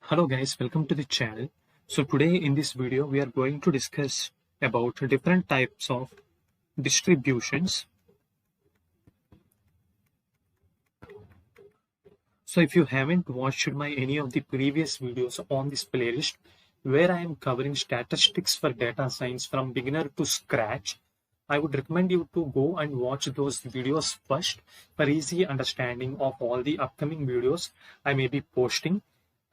Hello guys, welcome to the channel. So today in this video we are going to discuss about different types of distributions. So if you haven't watched any of the previous videos on this playlist where I am covering statistics for data science from beginner to scratch, I would recommend you to go and watch those videos first for easy understanding of all the upcoming videos I may be posting.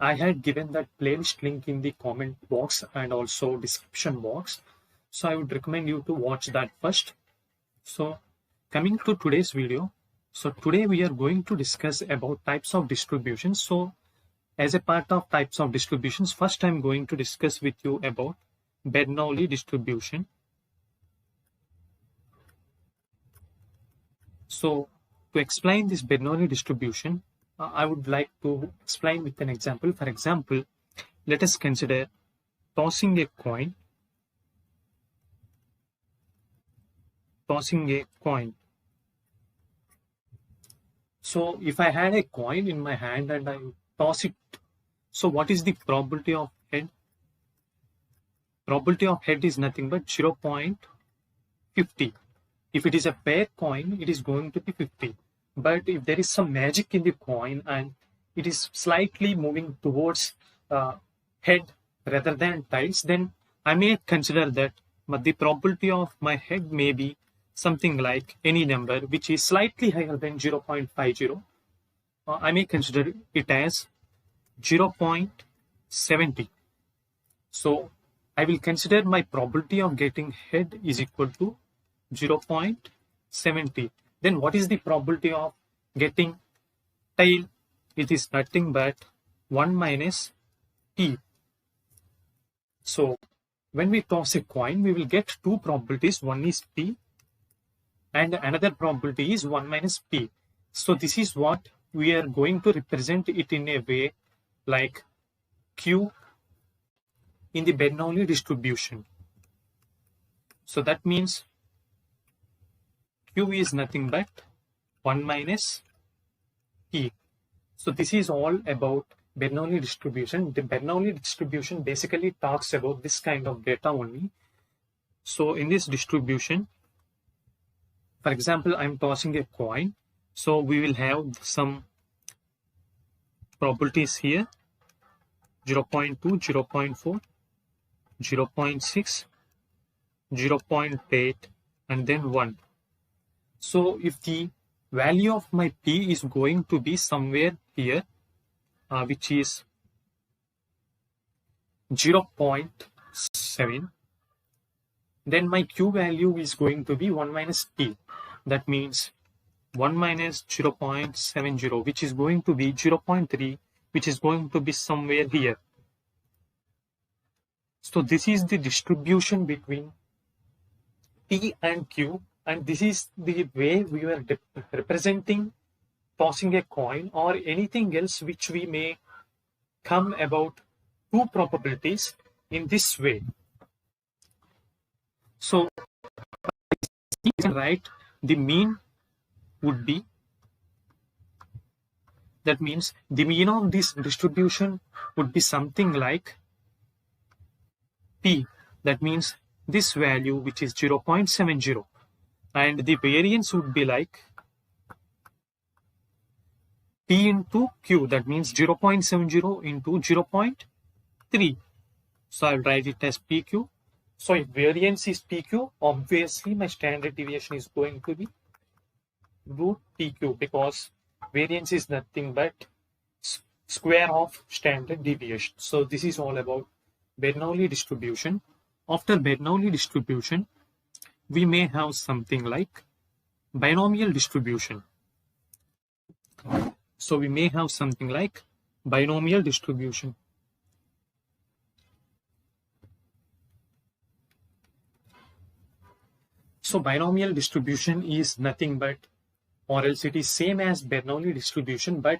I had given that playlist link in the comment box and also description box. So I would recommend you to watch that first. So coming to today's video. So today we are going to discuss about types of distributions. So as a part of types of distributions, first I'm going to discuss with you about Bernoulli distribution. So to explain this Bernoulli distribution, I would like to explain with an example. For example, let us consider tossing a coin. So if I had a coin in my hand and I toss it, so what is the probability of head? Probability of head is nothing but 0.50. If it is a pair coin, it is going to be 50. But if there is some magic in the coin and it is slightly moving towards head rather than tails, then I may consider that the probability of my head may be something like any number which is slightly higher than 0.50. I may consider it as 0.70. So I will consider my probability of getting head is equal to 0.70. Then what is the probability of getting tail? It is nothing but 1 minus p. So when we toss a coin, we will get two probabilities. One is p and another probability is 1 minus p. So this is what we are going to represent it in a way like q in the Bernoulli distribution. So that means q is nothing but 1 minus p. So this is all about Bernoulli distribution. The Bernoulli distribution basically talks about this kind of data only. So in this distribution, for example, I'm tossing a coin. So we will have some probabilities here: 0.2, 0.4, 0.6, 0.8, and then 1. So if the value of my p is going to be somewhere here, which is 0.7, then my q value is going to be 1 minus p. That means 1 minus 0.70, which is going to be 0.3, which is going to be somewhere here. So this is the distribution between p and q. And this is the way we were representing tossing a coin or anything else which we may come about two probabilities in this way. So you can write the mean would be, that means the mean of this distribution would be something like p. That means this value which is 0.70. And the variance would be like p into q, that means 0.70 into 0.3. So I'll write it as pq. So if variance is pq, obviously my standard deviation is going to be root pq, because variance is nothing but square of standard deviation. So this is all about Bernoulli distribution. After Bernoulli distribution, we may have something like binomial distribution. So we may have something like binomial distribution. So binomial distribution is nothing but, or else it is same as Bernoulli distribution, but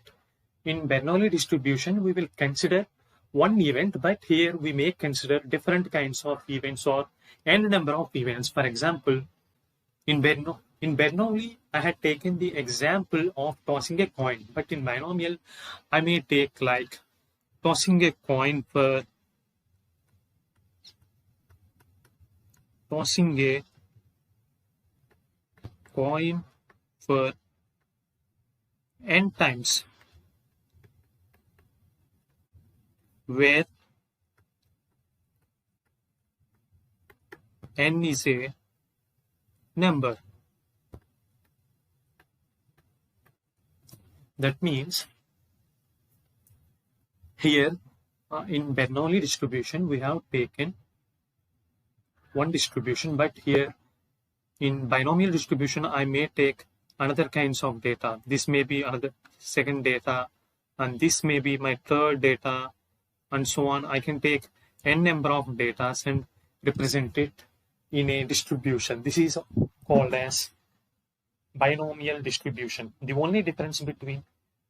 in Bernoulli distribution we will consider one event, but here we may consider different kinds of events or n number of events. For example, in Bernoulli, I had taken the example of tossing a coin, but in binomial, I may take like tossing a coin for n times, where n is a number. That means here in Bernoulli distribution we have taken one distribution, but here in binomial distribution I may take another kinds of data. This may be another second data, and this may be my third data, and so on. I can take n number of data and represent it in a distribution. This is called as binomial distribution. The only difference between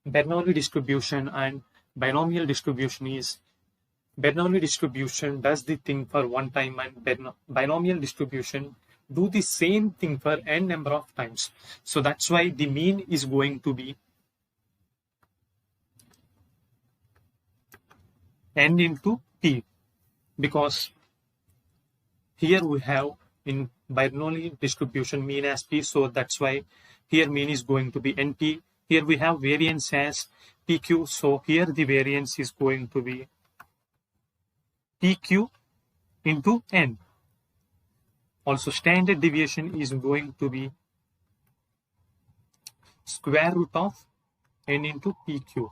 Bernoulli distribution and binomial distribution is Bernoulli distribution does the thing for one time, and binomial distribution do the same thing for n number of times. So that's why the mean is going to be n into p, because here we have in Bernoulli distribution mean as p, so that's why here mean is going to be np. Here we have variance as pq, so here the variance is going to be pq into n. Also, standard deviation is going to be square root of n into pq.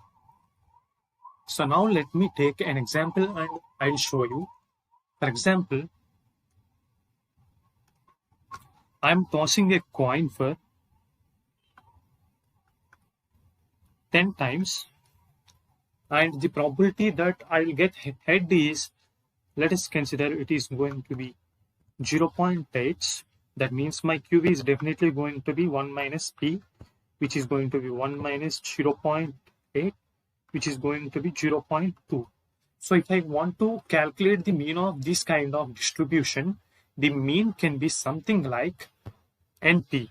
So now let me take an example and I'll show you. For example, I'm tossing a coin for 10 times, and the probability that I'll get head is, let us consider it is going to be 0.8. That means my QV is definitely going to be 1 minus P, which is going to be 1 minus 0.8, which is going to be 0.2. So if I want to calculate the mean of this kind of distribution, the mean can be something like NP,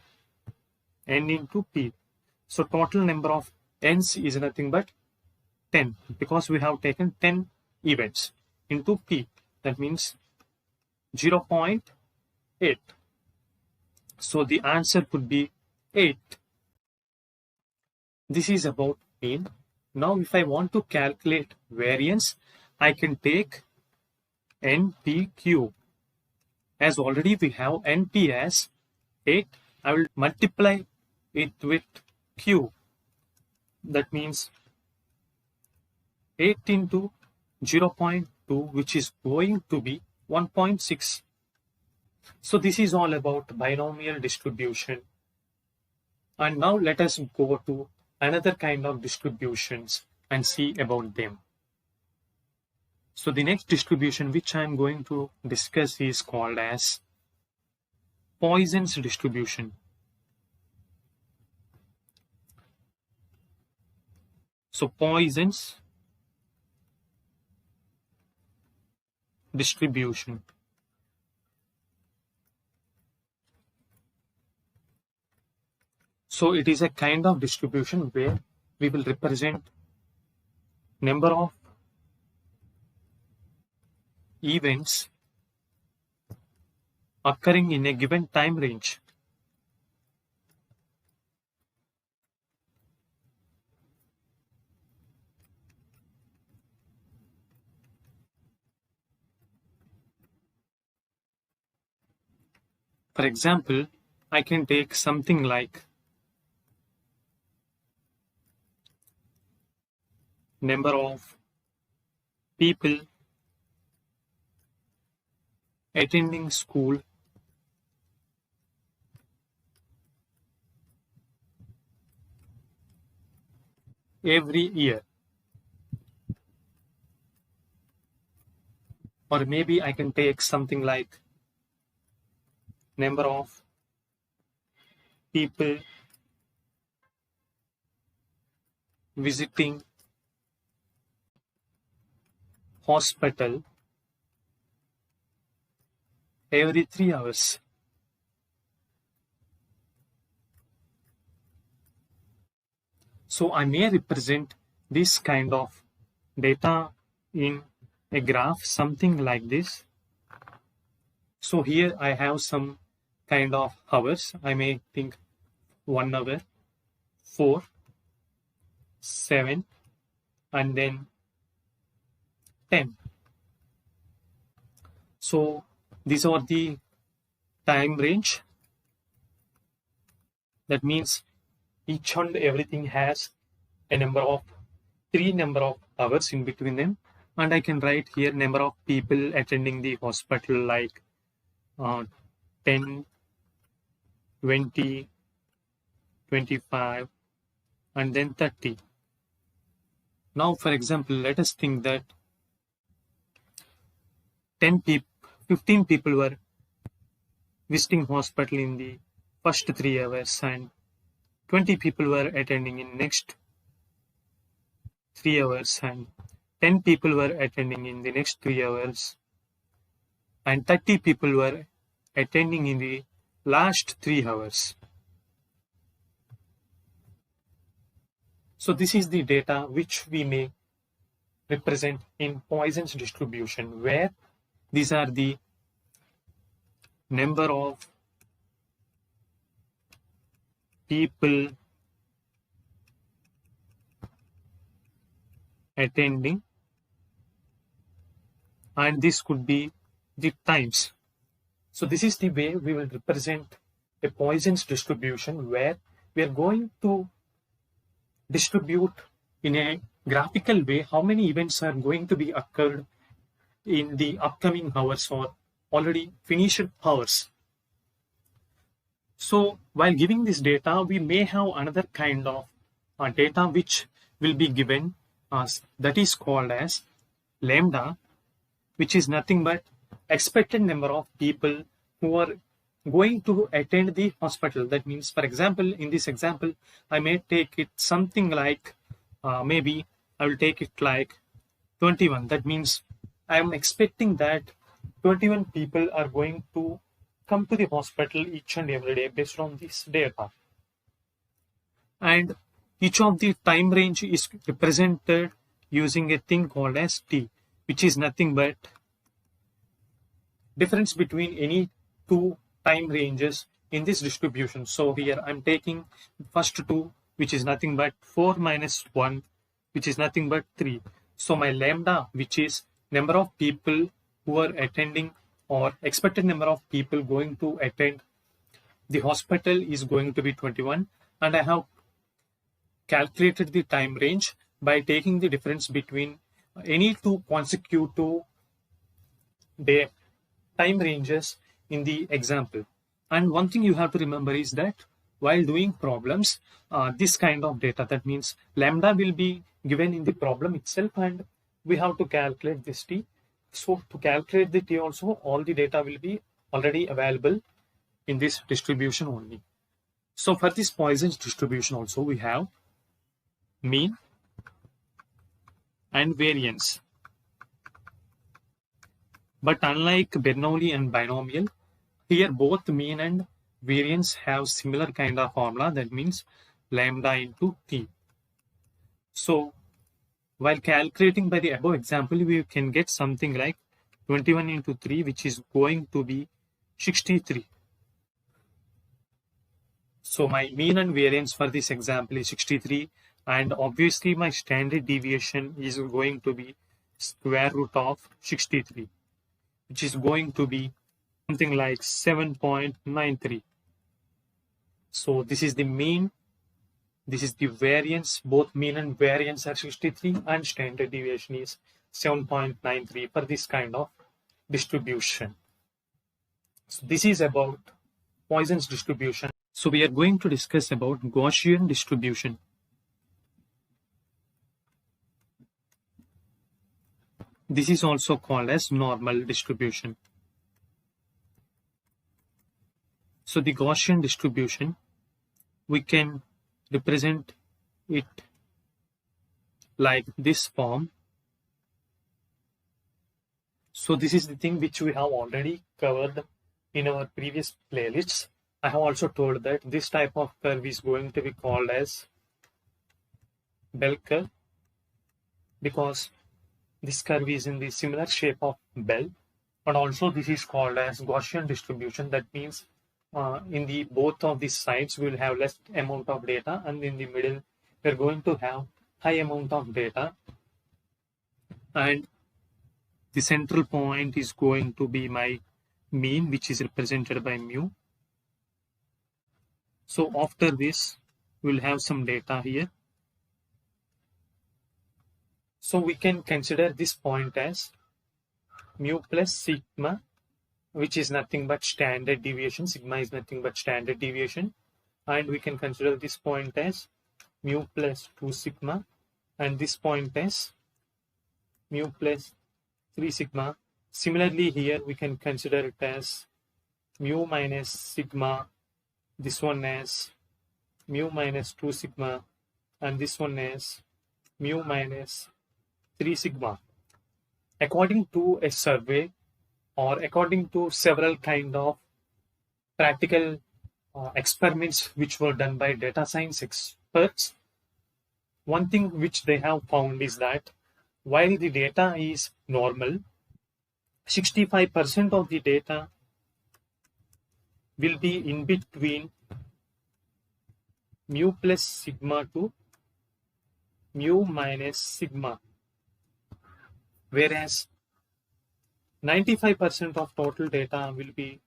n into P. So total number of n's is nothing but 10, because we have taken 10 events into P. That means 0.8. So the answer could be 8. This is about mean. Now if I want to calculate variance, I can take NPQ. As already we have NP as 8, I will multiply it with Q. That means 8 into 0.2, which is going to be 1.6. So this is all about binomial distribution. And now let us go to another kind of distributions and see about them. So the next distribution which I am going to discuss is called as Poisson's distribution. So Poisson's distribution. So it is a kind of distribution where we will represent number of events occurring in a given time range. For example, I can take something like number of people attending school every year. Or maybe I can take something like number of people visiting hospital every 3 hours. So I may represent this kind of data in a graph something like this. So here I have some kind of hours. I may think 1 hour, 4, 7, and then 10. So these are the time range. That means each and everything has a number of 3 number of hours in between them, and I can write here number of people attending the hospital like 10, 20, 25, and then 30. Now, for example, let us think that 15 people were visiting hospital in the first 3 hours, and 20 people were attending in next 3 hours, and 10 people were attending in the next 3 hours, and 30 people were attending in the last 3 hours. So this is the data which we may represent in Poisson's distribution, where these are the number of people attending, and this could be the times. So this is the way we will represent a Poisson's distribution, where we are going to distribute in a graphical way how many events are going to be occurred in the upcoming hours or already finished hours. So while giving this data, we may have another kind of data which will be given us, that is called as lambda, which is nothing but expected number of people who are going to attend the hospital. That means, for example, in this example, I may take it something like, maybe I will take it like 21. That means I am expecting that 21 people are going to come to the hospital each and every day based on this data. And each of the time range is represented using a thing called as t, which is nothing but difference between any two time ranges in this distribution. So here I'm taking first two, which is nothing but 4 minus 1, which is nothing but 3. So my lambda, which is number of people who are attending or expected number of people going to attend the hospital, is going to be 21, and I have calculated the time range by taking the difference between any two consecutive day time ranges in the example. And one thing you have to remember is that while doing problems, this kind of data, that means lambda will be given in the problem itself, and we have to calculate this t. So to calculate the t also, all the data will be already available in this distribution only. So for this Poisson's distribution also, we have mean and variance. But unlike Bernoulli and binomial, here both mean and variance have similar kind of formula, that means lambda into t. So while calculating by the above example, we can get something like 21 into 3, which is going to be 63. So my mean and variance for this example is 63, and obviously my standard deviation is going to be square root of 63, which is going to be something like 7.93. So this is the mean, this is the variance. Both mean and variance are 63, and standard deviation is 7.93 for this kind of distribution. So this is about Poisson's distribution. So we are going to discuss about Gaussian distribution. This is also called as normal distribution. So the Gaussian distribution, we can represent it like this form. So this is the thing which we have already covered in our previous playlists. I have also told that this type of curve is going to be called as bell curve, because this curve is in the similar shape of bell, and also this is called as Gaussian distribution. That means in the both of these sides we will have less amount of data, and in the middle we are going to have high amount of data, and the central point is going to be my mean, which is represented by mu. So after this we'll have some data here. So we can consider this point as mu plus sigma, which is nothing but standard deviation. Sigma is nothing but standard deviation. And we can consider this point as mu plus 2 sigma, and this point as mu plus 3 sigma. Similarly, here we can consider it as mu minus sigma, this one as mu minus 2 sigma, and this one as mu minus 3 sigma. According to a survey, or according to several kind of practical experiments which were done by data science experts, one thing which they have found is that while the data is normal, 65% of the data will be in between mu plus sigma to mu minus sigma, whereas 95% of total data will be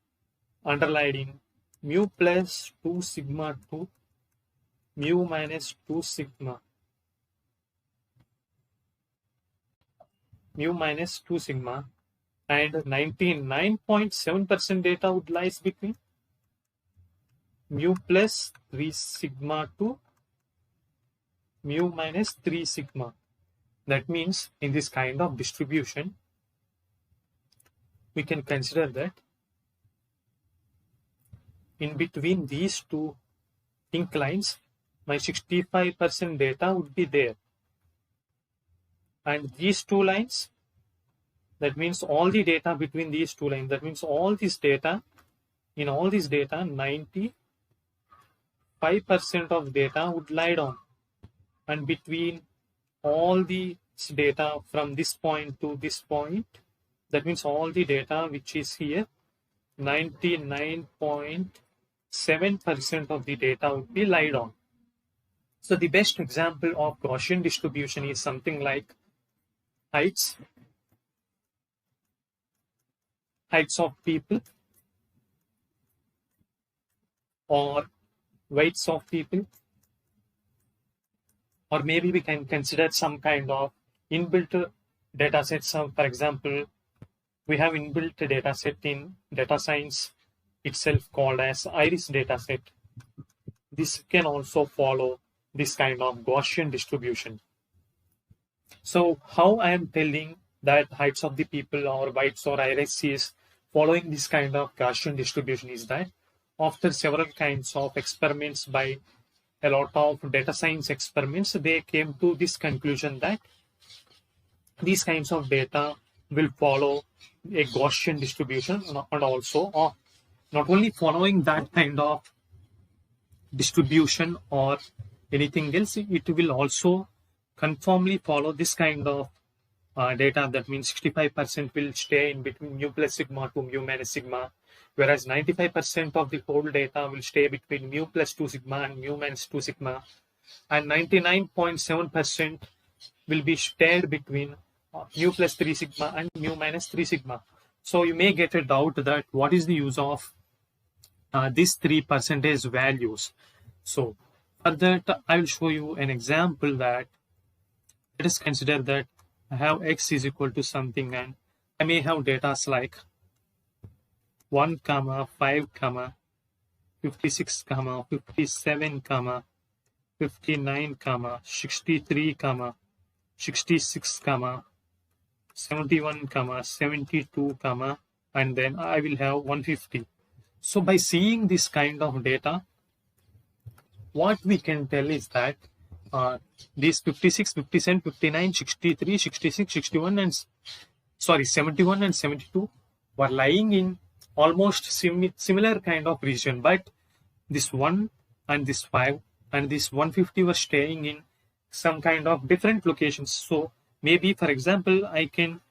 underlying mu plus 2 sigma to mu minus 2 sigma, mu minus 2 sigma, and 99.7% data would lies between mu plus 3 sigma to mu minus 3 sigma. That means in this kind of distribution, we can consider that in between these two inclines, my 65% data would be there. And these two lines, that means all the data between these two lines, that means all this data, in all this data, 95% of data would lie down. And between all the data from this point to this point, that means all the data which is here, 99.7% of the data would be lie down. So the best example of Gaussian distribution is something like heights of people, or weights of people, or maybe we can consider some kind of inbuilt data sets. So for example, we have inbuilt data set in data science itself called as iris data set. This can also follow this kind of Gaussian distribution. So how I am telling that heights of the people or weights or iris is following this kind of Gaussian distribution is that after several kinds of experiments by a lot of data science experiments, they came to this conclusion that these kinds of data will follow a Gaussian distribution, and also not only following that kind of distribution or anything else, it will also conformly follow this kind of data. That means 65% will stay in between mu plus sigma to mu minus sigma, whereas 95% of the whole data will stay between mu plus 2 sigma and mu minus 2 sigma, and 99.7% will be stayed between mu plus 3 sigma and mu minus 3 sigma. So you may get a doubt that what is the use of these 3% values. So for that, I will show you an example that let us consider that I have x is equal to something, and I may have data like 1, 5, 56, 57, 59, 63, 66, 71, 72, and then I will have 150. So by seeing this kind of data, what we can tell is that these 56, 57, 59, 63, 66, 61, and 71 and 72 were lying in almost similar kind of region, but this 1 and this 5 and this 150 were staying in some kind of different locations. So maybe for example I can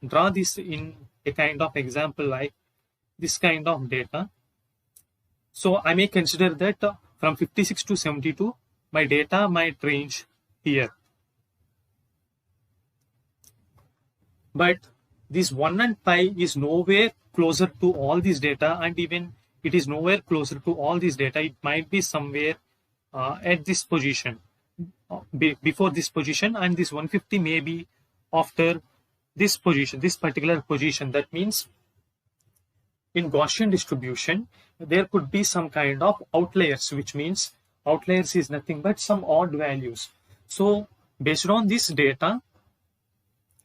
draw this in a kind of example like this kind of data. So I may consider that from 56 to 72 my data might range here, but this 1 and pi is nowhere closer to all this data, and even it is nowhere closer to all this data. It might be somewhere at this position, before this position, and this 150 may be after this position, this particular position. That means in Gaussian distribution there could be some kind of outliers, which means outliers is nothing but some odd values. So based on this data,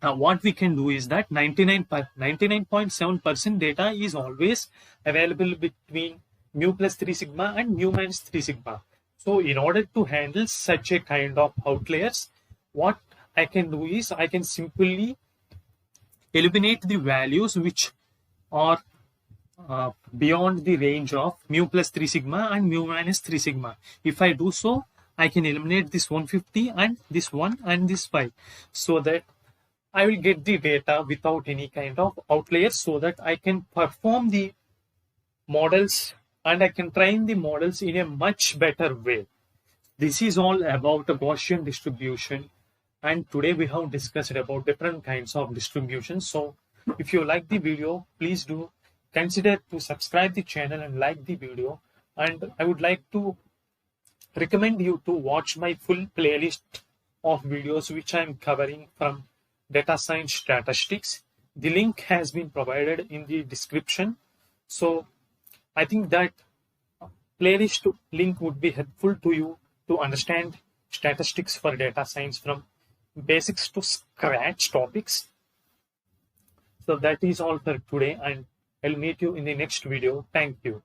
what we can do is that 99.7% data is always available between mu plus 3 sigma and mu minus 3 sigma. So in order to handle such a kind of outliers, what I can do is I can simply eliminate the values which are beyond the range of mu plus 3 sigma and mu minus 3 sigma. If I do so, I can eliminate this 150 and this 1 and this 5, so that I will get the data without any kind of outliers, so that I can perform the models and I can train the models in a much better way. This is all about a Gaussian distribution, and today we have discussed about different kinds of distributions. So if you like the video, please do consider to subscribe the channel and like the video, and I would like to recommend you to watch my full playlist of videos which I am covering from data science statistics. The link has been provided in the description. So I think that playlist link would be helpful to you to understand statistics for data science from basics to scratch topics. So that is all for today, and I'll meet you in the next video. Thank you.